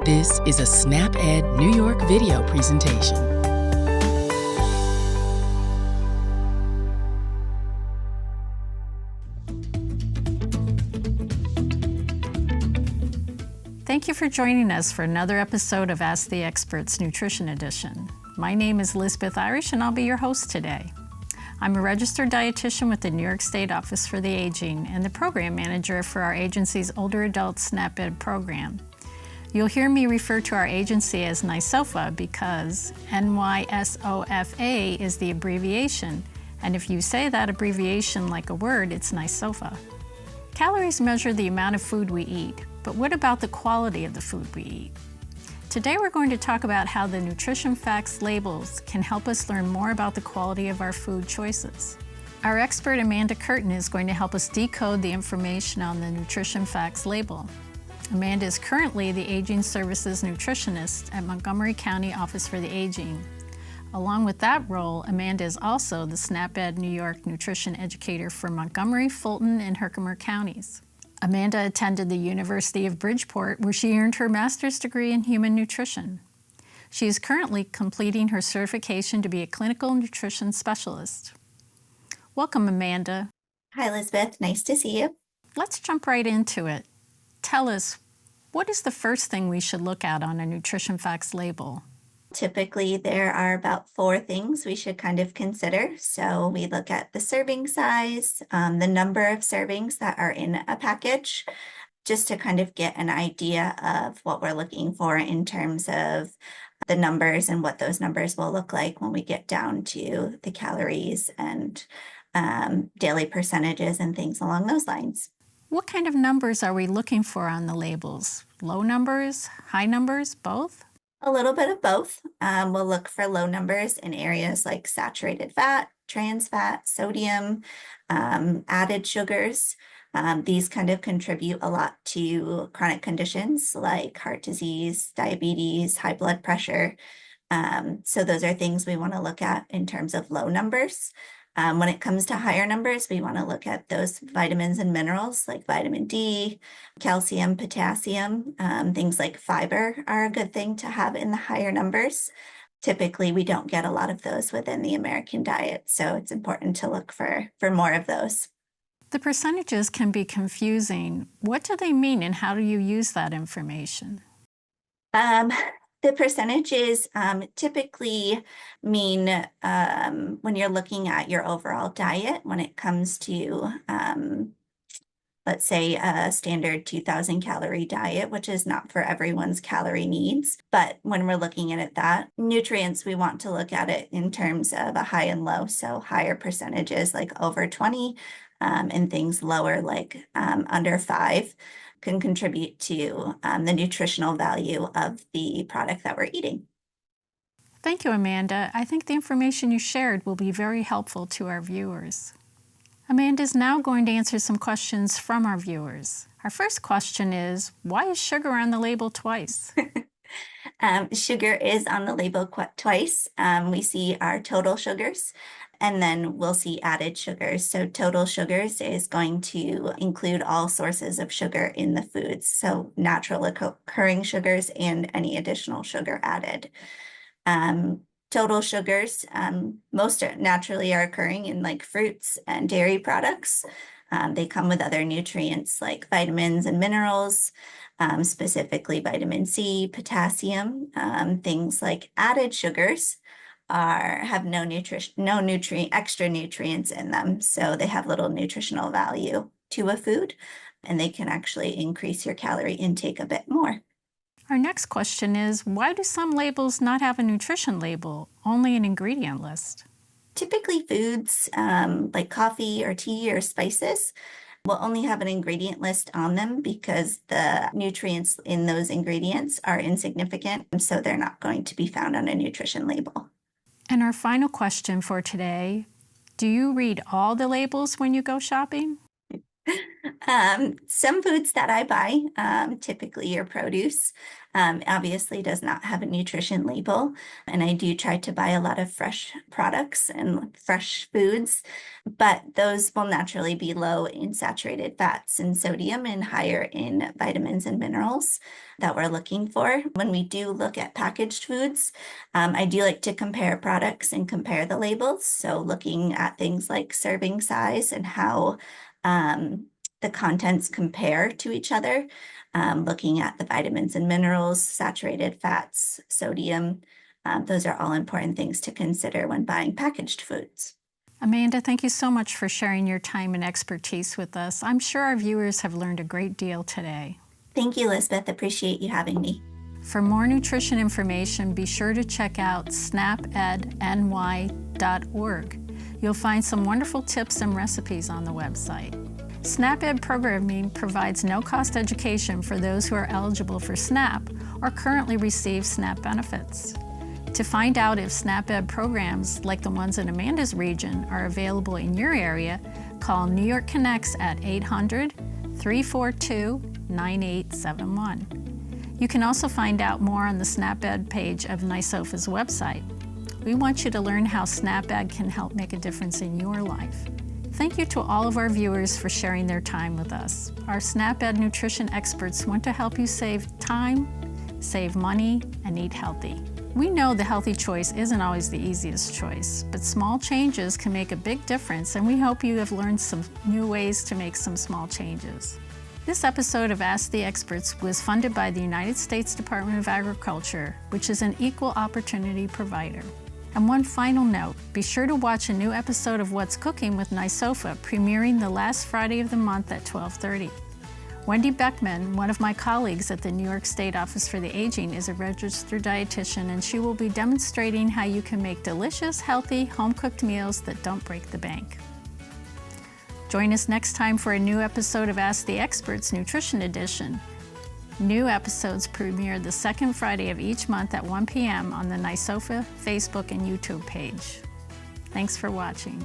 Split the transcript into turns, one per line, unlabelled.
This is a SnapEd New York video presentation.
Thank you for joining us for another episode of Ask the Experts Nutrition Edition. My name is Lisbeth Irish and I'll be your host today. I'm a registered dietitian with the New York State Office for the Aging and the program manager for our agency's Older Adult SnapEd program. You'll hear me refer to our agency as NYSOFA because NYSOFA is the abbreviation, and if you say that abbreviation like a word, it's NYSOFA. Calories measure the amount of food we eat, but what about the quality of the food we eat? Today we're going to talk about how the nutrition facts labels can help us learn more about the quality of our food choices. Our expert Amanda Curtin is going to help us decode the information on the nutrition facts label. Amanda is currently the Aging Services Nutritionist at Montgomery County Office for the Aging. Along with that role, Amanda is also the SnapEd New York Nutrition Educator for Montgomery, Fulton, and Herkimer counties. Amanda attended the University of Bridgeport, where she earned her master's degree in human nutrition. She is currently completing her certification to be a clinical nutrition specialist. Welcome, Amanda.
Hi, Lisbeth. Nice to see you.
Let's jump right into it. Tell us, what is the first thing we should look at on a nutrition facts label?
Typically, there are about 4 things we should kind of consider. So we look at the serving size, the number of servings that are in a package, just to kind of get an idea of what we're looking for in terms of the numbers and what those numbers will look like when we get down to the calories and daily percentages and things along those lines.
What kind of numbers are we looking for on the labels? Low numbers, high numbers, both?
A little bit of both. We'll look for low numbers in areas like saturated fat, trans fat, sodium, added sugars. These kind of contribute a lot to chronic conditions like heart disease, diabetes, high blood pressure. So those are things we want to look at in terms of low numbers. When it comes to higher numbers, we want to look at those vitamins and minerals like vitamin D, calcium, potassium, things like fiber are a good thing to have in the higher numbers. Typically, we don't get a lot of those within the American diet, so it's important to look for more of those.
The percentages can be confusing. What do they mean and how do you use that information?
The percentages typically mean when you're looking at your overall diet, when it comes to, let's say, a standard 2,000 calorie diet, which is not for everyone's calorie needs. But when we're looking at that, nutrients, we want to look at it in terms of a high and low. So higher percentages like over 20 and things lower like under 5. Can contribute to the nutritional value of the product that we're eating.
Thank you, Amanda. I think the information you shared will be very helpful to our viewers. Amanda is now going to answer some questions from our viewers. Our first question is, why is sugar on the label twice?
Sugar is on the label twice. We see our total sugars, and then we'll see added sugars. So total sugars is going to include all sources of sugar in the foods. So natural occurring sugars and any additional sugar added. Total sugars, most naturally are occurring in like fruits and dairy products. They come with other nutrients like vitamins and minerals, specifically vitamin C, potassium, things like added sugars have no extra nutrients in them. So they have little nutritional value to a food, and they can actually increase your calorie intake a bit more.
Our next question is, why do some labels not have a nutrition label, only an ingredient list?
Typically foods like coffee or tea or spices will only have an ingredient list on them because the nutrients in those ingredients are insignificant, so they're not going to be found on a nutrition label.
And our final question for today, do you read all the labels when you go shopping?
Some foods that I buy, typically your produce, obviously does not have a nutrition label. And I do try to buy a lot of fresh products and fresh foods, but those will naturally be low in saturated fats and sodium and higher in vitamins and minerals that we're looking for. When we do look at packaged foods, I do like to compare products and compare the labels. So looking at things like serving size and how the contents compare to each other, looking at the vitamins and minerals, saturated fats, sodium. Those are all important things to consider when buying packaged foods.
Amanda, thank you so much for sharing your time and expertise with us. I'm sure our viewers have learned a great deal today.
Thank you, Lisbeth. Appreciate you having me.
For more nutrition information, be sure to check out snapedny.org. You'll find some wonderful tips and recipes on the website. SNAP-Ed programming provides no-cost education for those who are eligible for SNAP or currently receive SNAP benefits. To find out if SNAP-Ed programs, like the ones in Amanda's region, are available in your area, call New York Connects at 800-342-9871. You can also find out more on the SNAP-Ed page of NYSOFA's website. We want you to learn how SNAP-Ed can help make a difference in your life. Thank you to all of our viewers for sharing their time with us. Our SNAP-Ed nutrition experts want to help you save time, save money, and eat healthy. We know the healthy choice isn't always the easiest choice, but small changes can make a big difference, and we hope you have learned some new ways to make some small changes. This episode of Ask the Experts was funded by the United States Department of Agriculture, which is an equal opportunity provider. And one final note, be sure to watch a new episode of What's Cooking with NYSOFA, premiering the last Friday of the month at 12:30. Wendy Beckman, one of my colleagues at the New York State Office for the Aging, is a registered dietitian, and she will be demonstrating how you can make delicious, healthy, home-cooked meals that don't break the bank. Join us next time for a new episode of Ask the Experts Nutrition Edition. New episodes premiere the second Friday of each month at 1 p.m. on the NYSOFA Facebook and YouTube page. Thanks for watching.